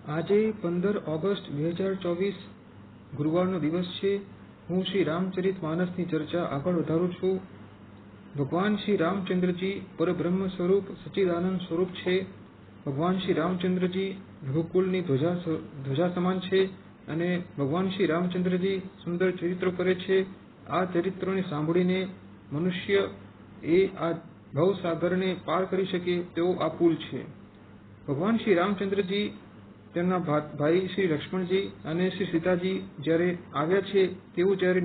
આજે 15 ઓગસ્ટ 2024 ગુરુવારનો દિવસ છે. હું શ્રી રામચરિત માનસની ચર્ચા આગળ વધારું છું. ભગવાન શ્રી રામચંદ્રજી પરબ્રહ્મ સ્વરૂપ સચ્ચિદાનંદ સ્વરૂપ છે. ભગવાન શ્રી રામચંદ્રજી રઘુકુલની ધ્વજા સમાન છે અને ભગવાન શ્રી રામચંદ્રજી સુંદર ચરિત્રો કરે છે. આ ચરિત્રોને સાંભળીને મનુષ્ય આ ભવસાગરને પાર કરી શકે તેવો આ પુલ છે. ભગવાન શ્રી રામચંદ્રજી તેમના ભાઈ શ્રી લક્ષ્મણજી અને શ્રી સીતાજી જ્યારે આવ્યા છે તેવું જ્યારે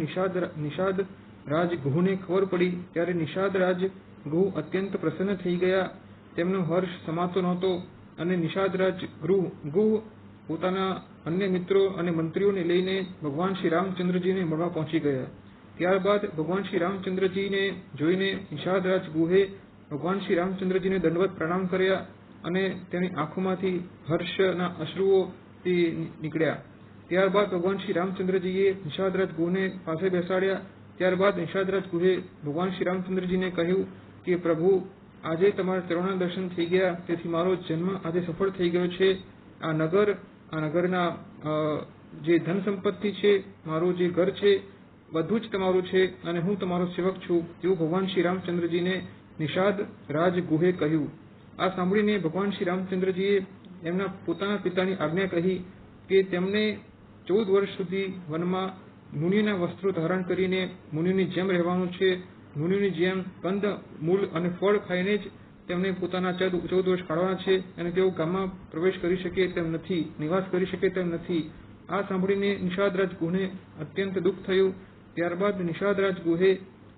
નિષાદ રાજ ગુહને ખબર પડી ત્યારે નિષાદ રાજ ગુહ અત્યંત પ્રસન્ન થઈ ગયા. તેમનો હર્ષ સમાતો નહોતો અને નિષાદ રાજ ગુહ પોતાના અન્ય મિત્રો અને મંત્રીઓને લઈને ભગવાન શ્રી રામચંદ્રજીને મળવા પહોંચી ગયા. ત્યારબાદ ભગવાન શ્રી રામચંદ્રજીને જોઈને નિષાદ રાજ ગુહે ભગવાન શ્રી રામચંદ્રજીને દંડવત પ્રણામ કર્યા અને તેની આંખોમાંથી હર્ષના અશ્રુઓ નીકળ્યા. ત્યારબાદ ભગવાન શ્રી રામચંદ્રજીએ નિષાદરાજ ગુહને પાસે બેસાડ્યા. ત્યારબાદ નિષાદરાજ ગુહે ભગવાન શ્રી રામચંદ્રજીને કહ્યું કે પ્રભુ, આજે તમારા ચરણોના દર્શન થઈ ગયા, તેથી મારો જન્મ આજે સફળ થઈ ગયો છે. આ નગરના જે ધન સંપત્તિ છે, મારું જે ઘર છે, બધું જ તમારું છે અને હું તમારો સેવક છું, એવું ભગવાન શ્રી રામચંદ્રજીને નિષાદ રાજ ગુહે કહ્યું. આ સાંભળીને ભગવાન શ્રી રામચંદ્રજીએ એમના પોતાના પિતાની આજ્ઞા કહી કે તેમને 14 વર્ષ સુધી વનમાં મુનિના વસ્ત્રો ધારણ કરીને મુનિની જેમ રહેવાનું છે. મુનિની જેમ કંદ મૂળ અને ફળ ખાઈને જ તેમને પોતાના 14 વર્ષ કાઢવાના છે અને તેઓ ગામમાં પ્રવેશ કરી શકે તેમ નથી, નિવાસ કરી શકે તેમ નથી. આ સાંભળીને નિષાદરાજ ગુહને અત્યંત દુઃખ થયું. ત્યારબાદ નિષાદરાજ ગુહે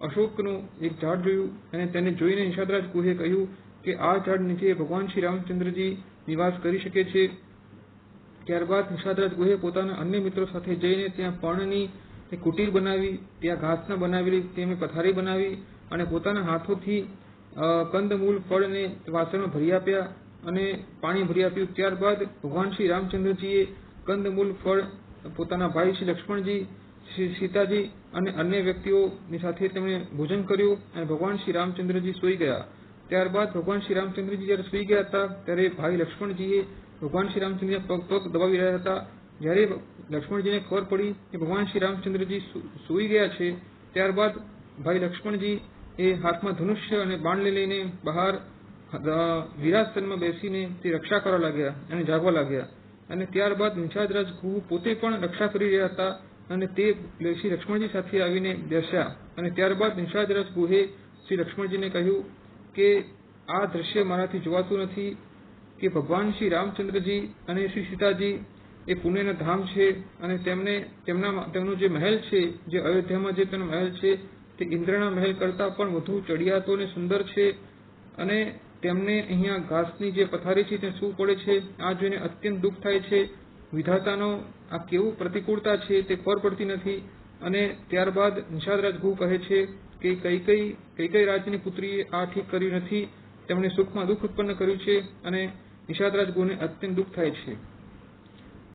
અશોકનું એક ઝાડ જોયું અને તેને જોઈને નિષાદરાજ ગુહે કહ્યું કે આ ઝાડ નીચે ભગવાન શ્રી રામચંદ્રજી નિવાસ કરી શકે છે. ત્યારબાદ નિષાદરાજ ગુહે પોતાના અન્ય મિત્રો સાથે જઈને ત્યાં પર્ણની કુટીર બનાવી, ત્યાં ઘાસના બનાવેલી તેમને પથારી બનાવી અને પોતાના હાથોથી કંદમૂળ ફળને વાસણમાં ભરી આપ્યા અને પાણી ભરી આપ્યું. ત્યારબાદ ભગવાન શ્રી રામચંદ્રજીએ કંદમૂળ ફળ પોતાના ભાઈ શ્રી લક્ષ્મણજી, શ્રી સીતાજી અને અન્ય વ્યક્તિઓની સાથે તેમણે ભોજન કર્યું અને ભગવાન શ્રી રામચંદ્રજી સૂઈ ગયા. ત્યારબાદ ભગવાન શ્રી રામચંદ્રજી જ્યારે સૂઈ ગયા હતા ત્યારે ભાઈ લક્ષ્મણજીએ ભગવાન શ્રી રામચંદ્રજીના પગ દબાવી રહ્યા હતા. જ્યારે લક્ષ્મણજીને ખબર પડી કે ભગવાન શ્રી રામચંદ્રજી સૂઈ ગયા છે, ત્યારબાદ ભાઈ લક્ષ્મણજી એ હાથમાં ધનુષ્ય અને બાણ લઈને બહાર વિરાસનમાં બેસીને તે રક્ષા કરવા લાગ્યા અને જાગવા લાગ્યા. અને ત્યારબાદ નિષાદરાજ ગુહ પોતે પણ રક્ષા કરી રહ્યા હતા અને તે શ્રી લક્ષ્મણજી સાથે આવીને બેસ્યા. અને ત્યારબાદ નિષાદરાજ ગુહે શ્રી લક્ષ્મણજીને કહ્યું કે આ દ્રશ્ય મારાથી જોવાતું નથી કે ભગવાન શ્રી રામચંદ્રજી અને શ્રી સીતાજી એ પુણ્યના ધામ છે અને તેમનો જે મહેલ છે, જે અયોધ્યામાં જે તેનો મહેલ છે, તે ઇન્દ્રના મહેલ કરતાં પણ વધુ ચડિયાતો અને સુંદર છે અને તેમને અહીંયા ઘાસની જે પથારી છે તે શું પડે છે, આ જોઈને અત્યંત દુઃખ થાય છે. વિધાતાનો આ કેવું પ્રતિકૂળતા છે તે ખબર પડતી નથી. અને ત્યારબાદ નિષાદરાજ ગુહ કહે છે કે કઈ રાજની પુત્રીએ આ ઠીક કર્યું નથી, તેમણે સુખમાં દુઃખ ઉત્પન્ન કર્યું છે અને નિષાદરાજ ગુહને અત્યંત દુઃખ થાય છે.